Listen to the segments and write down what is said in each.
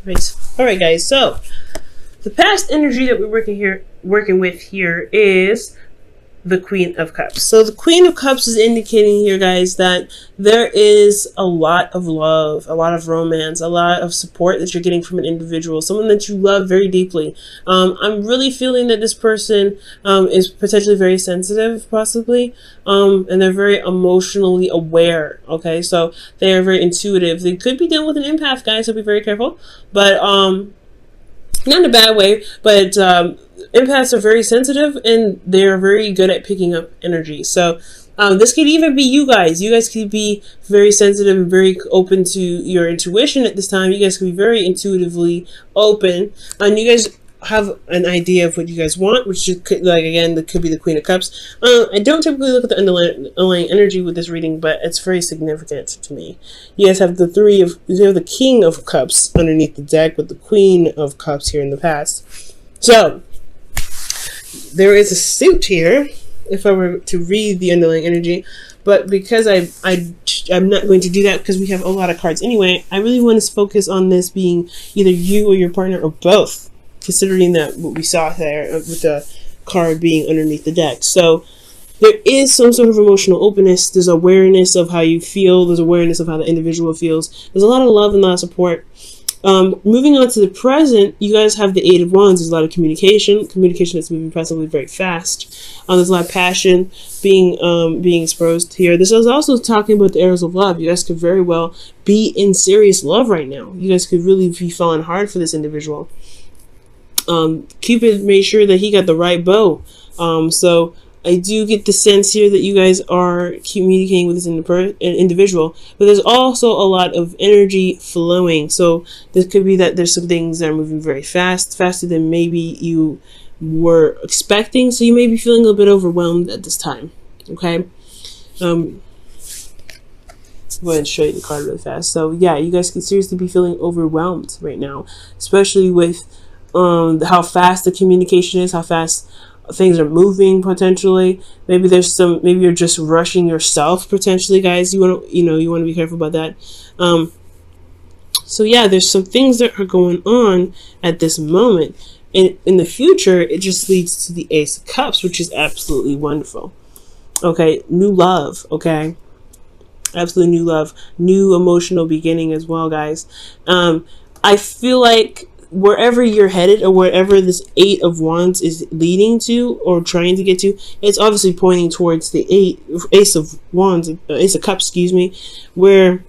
Right. All right, guys. So the past energy that we're working with here is the Queen of Cups. So the Queen of Cups is indicating here, guys, that there is a lot of love, a lot of romance, a lot of support that you're getting from an individual, someone that you love very deeply. I'm really feeling that this person is potentially very sensitive, possibly, and they're very emotionally aware. Okay, so they are very intuitive. They could be dealing with an empath, guys, so be very careful. But not in a bad way, but empaths are very sensitive and they're very good at picking up energy. So this could even be you guys. You guys could be very sensitive and very open to your intuition at this time. You guys could be very intuitively open, and you guys have an idea of what you guys want, which could, like, again, that could be the Queen of Cups. I don't typically look at the underlying energy with this reading, but it's very significant to me. You guys have you have the King of Cups underneath the deck with the Queen of Cups here in the past. So there is a suit here, if I were to read the underlying energy, but because I'm not going to do that because we have a lot of cards anyway, I really want to focus on this being either you or your partner or both, considering that what we saw there with the card being underneath the deck. So there is some sort of emotional openness. There's awareness of how you feel. There's awareness of how the individual feels. There's a lot of love and a lot of support. Moving on to the present, you guys have the Eight of Wands. There's a lot of communication. Communication that's moving possibly very fast. There's a lot of passion being exposed here. This is also talking about the arrows of love. You guys could very well be in serious love right now. You guys could really be falling hard for this individual. Cupid made sure that he got the right bow. So I do get the sense here that you guys are communicating with this individual, but there's also a lot of energy flowing. So this could be that there's some things that are moving very fast, faster than maybe you were expecting. So you may be feeling a little bit overwhelmed at this time. Okay. Go ahead and show you the card really fast. So yeah, you guys could seriously be feeling overwhelmed right now, especially with how fast the communication is, how fast things are moving potentially. Maybe you're just rushing yourself potentially, guys. You want to be careful about that. So yeah, there's some things that are going on at this moment, and in the future it just leads to the Ace of Cups, which is absolutely wonderful. Okay, new love. Okay, absolutely new love, new emotional beginning as well, guys. I feel like wherever you're headed, or wherever this Eight of Wands is leading to or trying to get to, it's obviously pointing towards the Ace of Wands, Ace of Cups, excuse me, where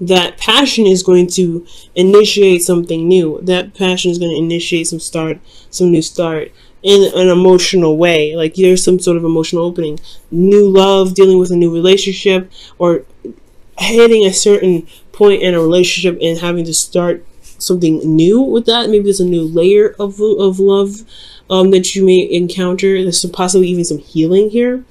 that passion is going to initiate something new. That passion is going to initiate some new start in an emotional way. Like there's some sort of emotional opening, new love, dealing with a new relationship, or hitting a certain point in a relationship and having to start something new with that. Maybe there's a new layer of love that you may encounter. There's possibly even some healing here.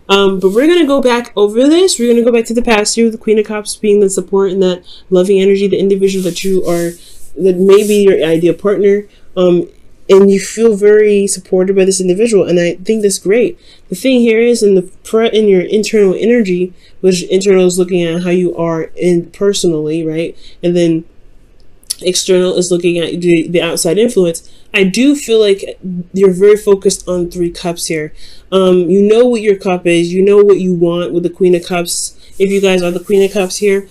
But we're going to go back over this. We're going to go back to the past here with the Queen of Cups being the support and that loving energy, the individual that may be your ideal partner. And you feel very supported by this individual. And I think that's great. The thing here is in your internal energy, which internal is looking at how you are personally, right? And then external is looking at the outside influence. I do feel like you're very focused on Three Cups here. You know what your cup is. You know what you want with the Queen of Cups. If you guys are the Queen of Cups here,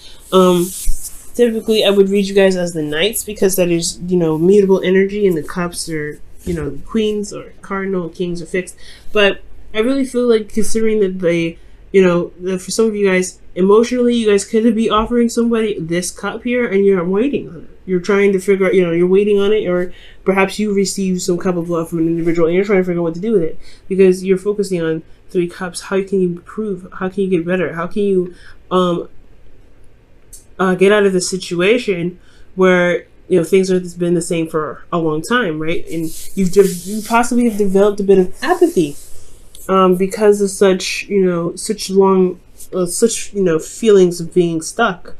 typically I would read you guys as the Knights, because that is, mutable energy, and the cups are, queens or cardinal, kings are fixed. But I really feel like, considering that that for some of you guys, emotionally, you guys could be offering somebody this cup here, and you're waiting on it. You're trying to figure out, you're waiting on it, or perhaps you receive some cup of love from an individual, and you're trying to figure out what to do with it, because you're focusing on Three Cups. How can you improve? How can you get better? How can you get out of the situation where things have been the same for a long time, right? And you possibly have developed a bit of apathy because of such feelings of being stuck.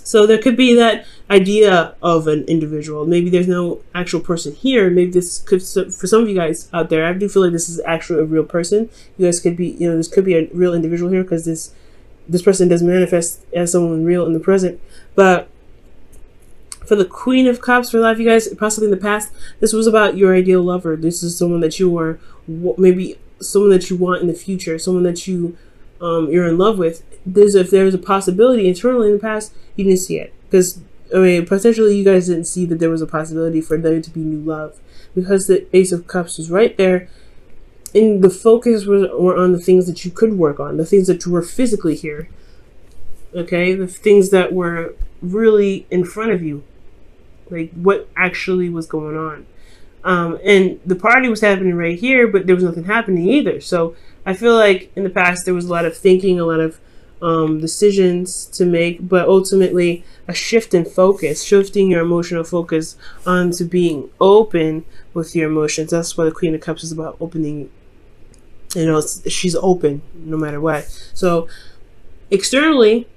So there could be that idea of an individual. Maybe there's no actual person here. Maybe this could, for some of you guys out there, I do feel like this is actually a real person. You guys could be, this could be a real individual here, because this person does manifest as someone real in the present. But For the Queen of Cups, for a lot of you guys, possibly in the past, this was about your ideal lover. This is someone that you are, maybe someone that you want in the future, someone that you're in love with. If there's a possibility internally in the past, you didn't see it. Because, I mean, potentially you guys didn't see that there was a possibility for there to be new love. Because the Ace of Cups was right there, and the focus were on the things that you could work on, the things that were physically here. Okay? The things that were really in front of you. Like, what actually was going on. And the party was happening right here, but there was nothing happening either. So I feel like in the past there was a lot of thinking, a lot of decisions to make, but ultimately a shift in focus, shifting your emotional focus onto being open with your emotions. That's what the Queen of Cups is about, opening. You know, she's open no matter what. So externally,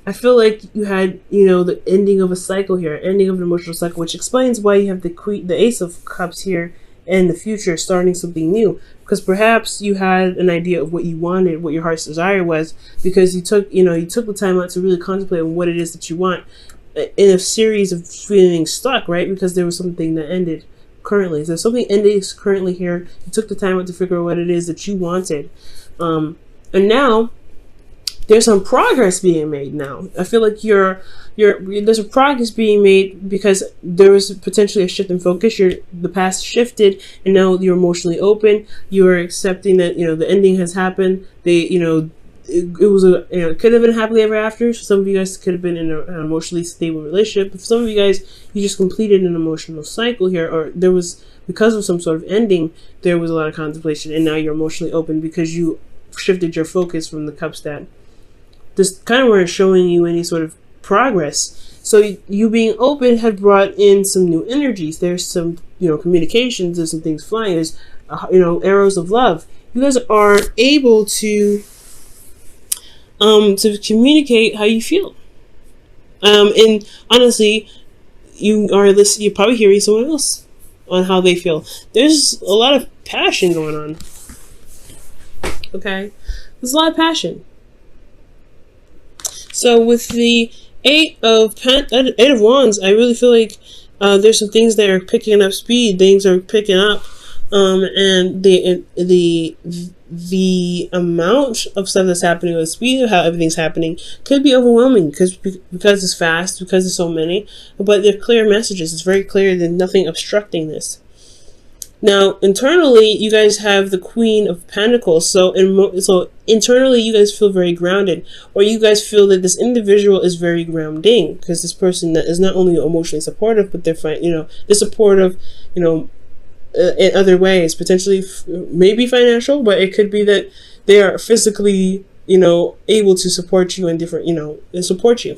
I feel like you had, you know, the ending of a cycle here, ending of an emotional cycle, which explains why you have the Ace of Cups here in the future, starting something new. Because perhaps you had an idea of what you wanted, what your heart's desire was, because you took the time out to really contemplate on what it is that you want in a series of feeling stuck, right? Because there was something that ended currently. So something ending currently here. You took the time out to figure out what it is that you wanted. And now there's some progress being made now. I feel like there's a progress being made because there was potentially a shift in focus. The past shifted, and now you're emotionally open. You are accepting that, you know, the ending has happened. It could have been happily ever after. So some of you guys could have been in an emotionally stable relationship. But for some of you guys, you just completed an emotional cycle here, or there was, because of some sort of ending, there was a lot of contemplation, and now you're emotionally open because you shifted your focus from the cups that this kind of weren't showing you any sort of progress. So you being open had brought in some new energies. There's some, you know, communications. There's some things flying. There's, arrows of love. You guys are able to communicate how you feel. And honestly, you're probably hearing someone else on how they feel. There's a lot of passion going on. Okay, there's a lot of passion. So with the Eight of Wands, I really feel like there's some things that are picking up speed. Things are picking up, and the amount of stuff that's happening, the speed of how everything's happening, could be overwhelming because it's fast, because there's so many. But they're clear messages. It's very clear. There's nothing obstructing this. Now, internally, you guys have the Queen of Pentacles. So internally, you guys feel very grounded, or you guys feel that this individual is very grounding, because this person that is not only emotionally supportive, but they're supportive, in other ways, potentially maybe financial, but it could be that they are physically, able to support you in different, and support you.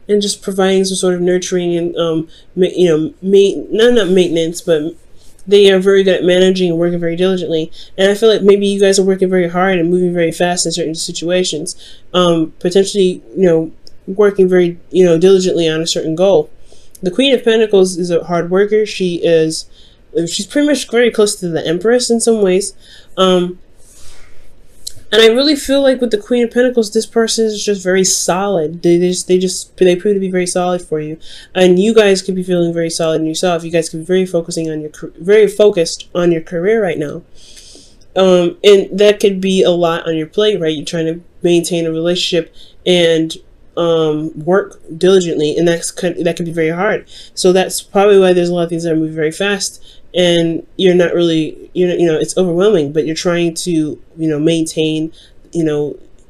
And just providing some sort of nurturing and, not maintenance, but they are very good at managing and working very diligently. And I feel like maybe you guys are working very hard and moving very fast in certain situations, potentially, working very, diligently on a certain goal. The Queen of Pentacles is a hard worker. She's pretty much very close to the Empress in some ways. And I really feel like with the Queen of Pentacles, this person is just very solid. They prove to be very solid for you, and you guys could be feeling very solid in yourself. You guys could be very focused on your career right now, and that could be a lot on your plate, right? You're trying to maintain a relationship and work diligently, and that could be very hard. So that's probably why there's a lot of things that are moving very fast. And you're not really, it's overwhelming, but you're trying to, maintain,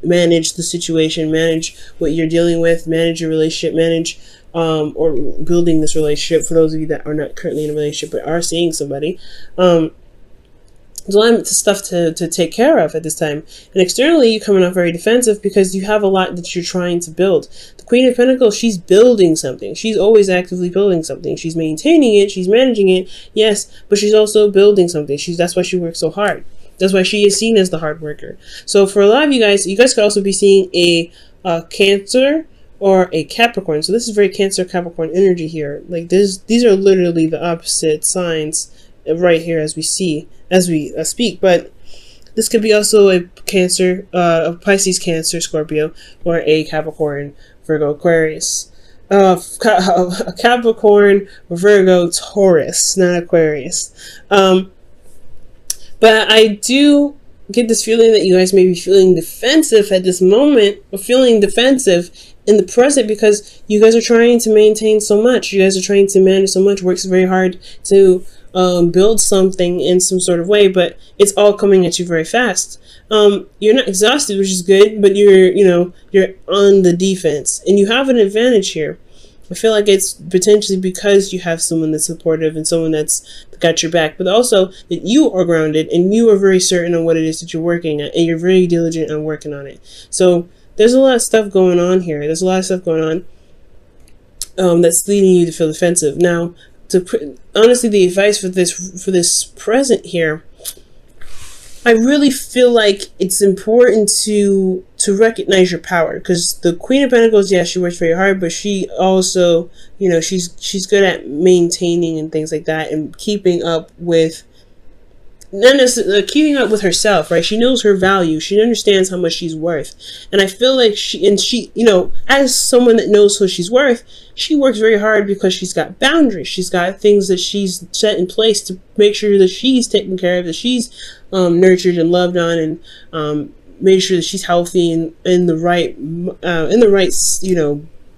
manage the situation, manage what you're dealing with, manage your relationship, manage, or building this relationship for those of you that are not currently in a relationship but are seeing somebody. There's a lot of stuff to take care of at this time. And externally, you're coming off very defensive because you have a lot that you're trying to build. The Queen of Pentacles, she's building something. She's always actively building something. She's maintaining it. She's managing it. Yes, but she's also building something. That's why she works so hard. That's why she is seen as the hard worker. So for a lot of you guys could also be seeing a Cancer or a Capricorn. So this is very Cancer Capricorn energy here. Like these are literally the opposite signs right here as we speak. But This could be also a Cancer, a Pisces, Cancer, Scorpio, or a Capricorn, Virgo, Aquarius. A Capricorn, Virgo, Taurus, not Aquarius. But I do get this feeling that you guys may be feeling defensive at this moment, or feeling defensive in the present, because you guys are trying to maintain so much. You guys are trying to manage so much, works very hard to build something in some sort of way, but it's all coming at you very fast. You're not exhausted, which is good, but you're on the defense, and you have an advantage here. I feel like it's potentially because you have someone that's supportive and someone that's got your back, but also that you are grounded and you are very certain on what it is that you're working at, and you're very diligent on working on it. So there's a lot of stuff going on here. There's a lot of stuff going on that's leading you to feel defensive. Now, honestly, the advice for this present here, I really feel like it's important to recognize your power, because the Queen of Pentacles, yeah, she works very hard, but she also, she's good at maintaining and things like that, and keeping up with, not necessarily keeping up with herself, right? She knows her value. She understands how much she's worth, and I feel like she, as someone that knows who she's worth, she works very hard because she's got boundaries. She's got things that she's set in place to make sure that she's taken care of, that she's nurtured and loved on, and made sure that she's healthy and in the right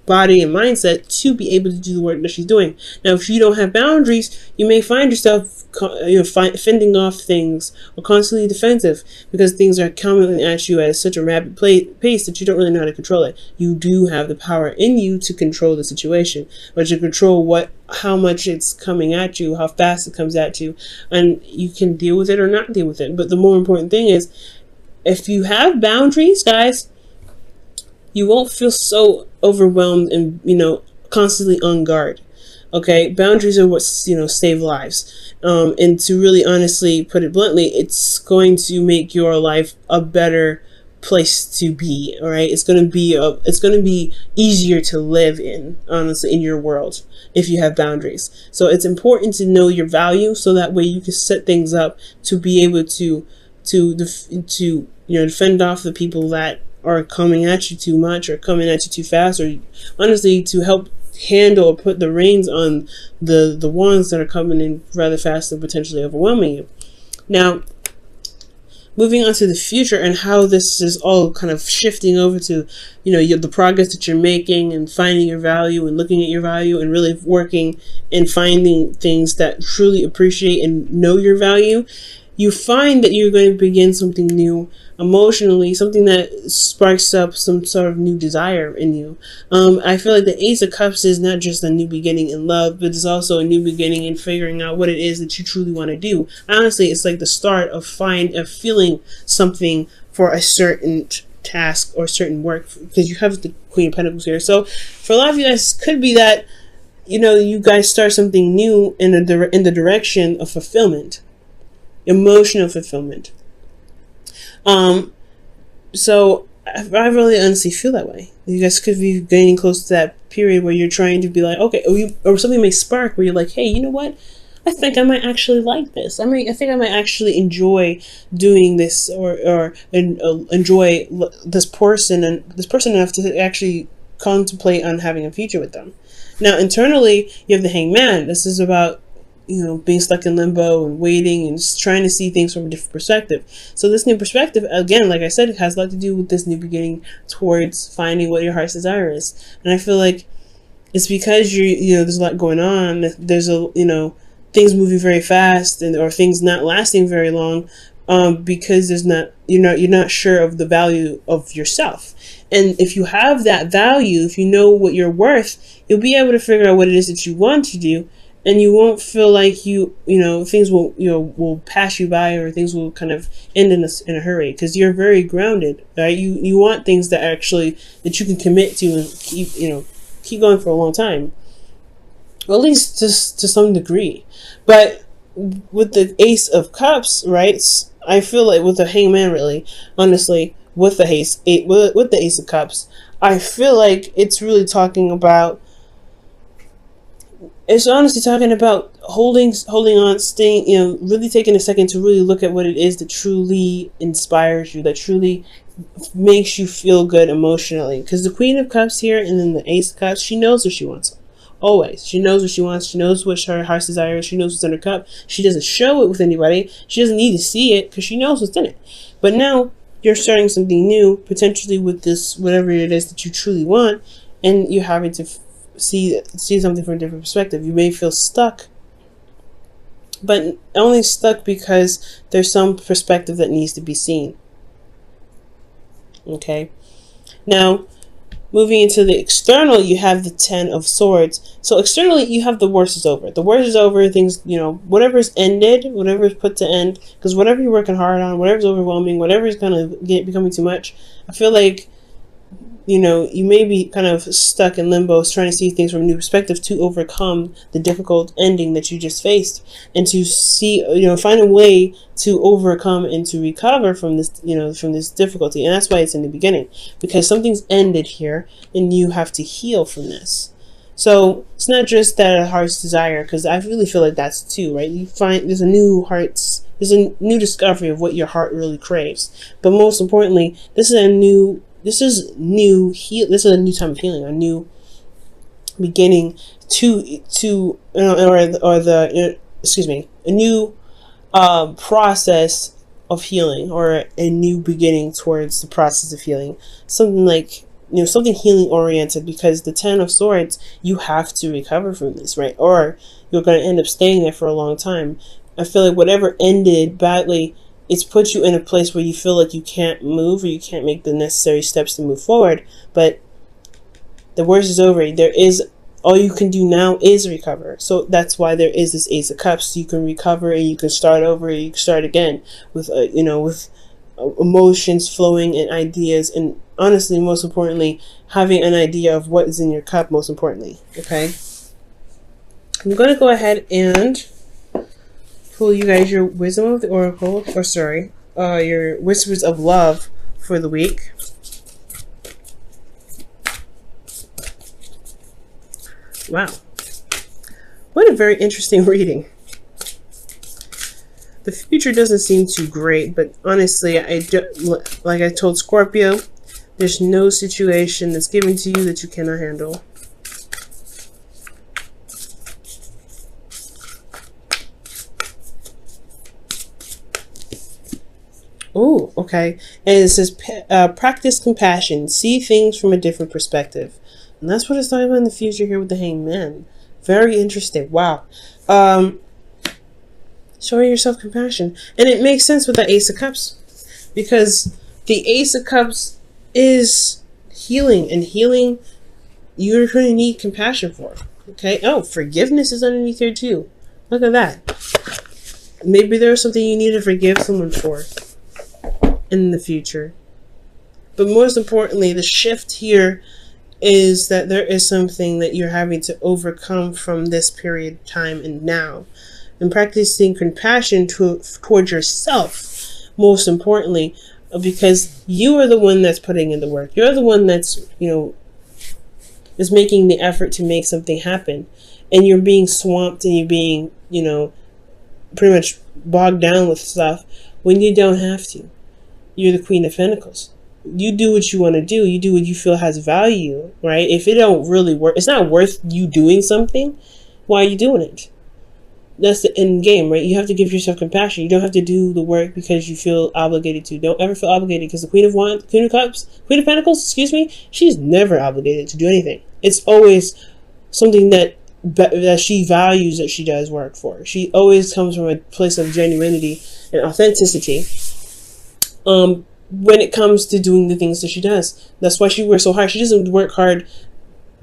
body and mindset to be able to do the work that she's doing. Now, if you don't have boundaries, you may find yourself fending off things, or constantly defensive, because things are coming at you at such a rapid pace that you don't really know how to control it. You do have the power in you to control the situation, or to control how much it's coming at you, how fast it comes at you, and you can deal with it or not deal with it. But the more important thing is, if you have boundaries, guys, you won't feel so overwhelmed and constantly on guard. Okay, boundaries are what save lives, and to really honestly put it bluntly, it's going to make your life a better place to be. All right, it's going to be easier to live in, honestly, in your world, if you have boundaries. So it's important to know your value, so that way you can set things up to be able to defend off the people that are coming at you too much, or coming at you too fast, or honestly to help handle or put the reins on the ones that are coming in rather fast and potentially overwhelming you. Now, moving on to the future and how this is all kind of shifting over to the progress that you're making, and finding your value and looking at your value, and really working and finding things that truly appreciate and know your value. You find that you're going to begin something new emotionally, something that sparks up some sort of new desire in you. I feel like the Ace of Cups is not just a new beginning in love, but it's also a new beginning in figuring out what it is that you truly want to do. Honestly, it's like the start of feeling something for a certain task or certain work, because you have the Queen of Pentacles here. So for a lot of you guys, could be that you guys start something new in the direction of fulfillment. Emotional fulfillment. So I really honestly feel that way. You guys could be getting close to that period where you're trying to be like, okay, or something may spark where you're like, hey, you know what? I think I might actually like this. I think I might actually enjoy doing this, or enjoy this person enough to actually contemplate on having a future with them. Now, internally, you have the Hangman. This is about being stuck in limbo and waiting and just trying to see things from a different perspective. So this new perspective, again, like I said, it has a lot to do with this new beginning towards finding what your heart's desire is. And I feel like it's because there's a lot going on. There's things moving very fast, or things not lasting very long, because you're not sure of the value of yourself. And if you have that value, if you know what you're worth, you'll be able to figure out what it is that you want to do. And you won't feel like things will pass you by, or things will kind of end in a hurry, because you're very grounded, right? You want things that you can commit to and keep going for a long time, or at least to some degree. But with the Ace of Cups, right? I feel like with the Hangman, really, honestly, with the Ace of Cups, I feel like it's really talking about. It's honestly talking about holding on, staying, really taking a second to really look at what it is that truly inspires you, that truly makes you feel good emotionally. Because the Queen of Cups here and then the Ace of Cups, she knows what she wants. Always. She knows what she wants. She knows what her heart's desire is. She knows what's in her cup. She doesn't show it with anybody. She doesn't need to see it because she knows what's in it. But now you're starting something new, potentially with this, whatever it is that you truly want, and you're having to see something from a different perspective. You may feel stuck, but only stuck because there's some perspective that needs to be seen. Okay? Now, moving into the external, you have the Ten of Swords. So externally, you have the worst is over. The worst is over. Things, whatever's ended, whatever's put to end, because whatever you're working hard on, whatever's overwhelming, whatever's going to becoming too much, I feel like, you may be kind of stuck in limbo, trying to see things from a new perspective to overcome the difficult ending that you just faced, and to see, find a way to overcome and to recover from this, from this difficulty. And that's why it's in the beginning, because something's ended here, and you have to heal from this. So it's not just that heart's desire, because I really feel like that's too, right? You find there's a new discovery of what your heart really craves. But most importantly, this is a new time of healing, a new beginning a new process of healing, or a new beginning towards the process of healing. Something like, something healing oriented, because the Ten of Swords, you have to recover from this, right? Or you're going to end up staying there for a long time. I feel like whatever ended badly, it's put you in a place where you feel like you can't move, or you can't make the necessary steps to move forward. But the worst is over. All you can do now is recover. So that's why there is this Ace of Cups. You can recover, and you can start over, and you can start again with, with emotions flowing and ideas. And honestly, most importantly, having an idea of what is in your cup, most importantly. Okay. I'm going to go ahead and pull you guys your Wisdom of the Oracle, your Whispers of Love for the week. Wow. What a very interesting reading. The future doesn't seem too great, but honestly, like I told Scorpio, there's no situation that's given to you that you cannot handle. Oh, okay. And it says, practice compassion. See things from a different perspective. And that's what it's talking about in the future here with the Hanged Man. Very interesting. Wow. Showing yourself compassion. And it makes sense with the Ace of Cups, because the Ace of Cups is healing, and healing you're going to need compassion for. Okay. Oh, forgiveness is underneath here too. Look at that. Maybe there's something you need to forgive someone for in the future. But most importantly, the shift here is that there is something that you're having to overcome from this period of time and now. And practicing compassion towards yourself, most importantly, because you are the one that's putting in the work. You're the one that's, is making the effort to make something happen. And you're being swamped, and you're being, pretty much bogged down with stuff when you don't have to. You're the Queen of Pentacles. You do what you want to do. You do what you feel has value, right? If it don't really work, it's not worth you doing something. Why are you doing it? That's the end game, right? You have to give yourself compassion. You don't have to do the work because you feel obligated to. Don't ever feel obligated, because the Queen of Pentacles, she's never obligated to do anything. It's always something that she values, that she does work for. She always comes from a place of genuinity and authenticity. When it comes to doing the things that she does. That's why she works so hard. She doesn't work hard,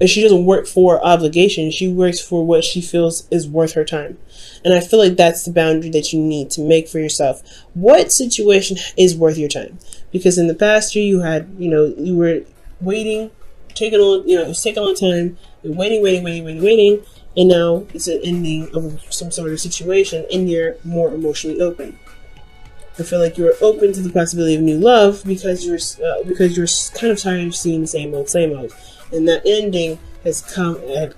and she doesn't work for obligation. She works for what she feels is worth her time. And I feel like that's the boundary that you need to make for yourself. What situation is worth your time? Because in the past year, you had, you were waiting, it was taking a long time, you're waiting, and now it's an ending of some sort of situation, and you're more emotionally open. I feel like you're open to the possibility of new love because you're kind of tired of seeing the same old, and that ending had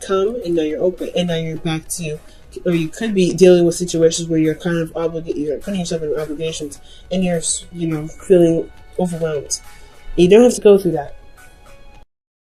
come, and now you're open, and now you're back to or you could be dealing with situations where you're kind of you're putting yourself in obligations, and you're, feeling overwhelmed. You don't have to go through that.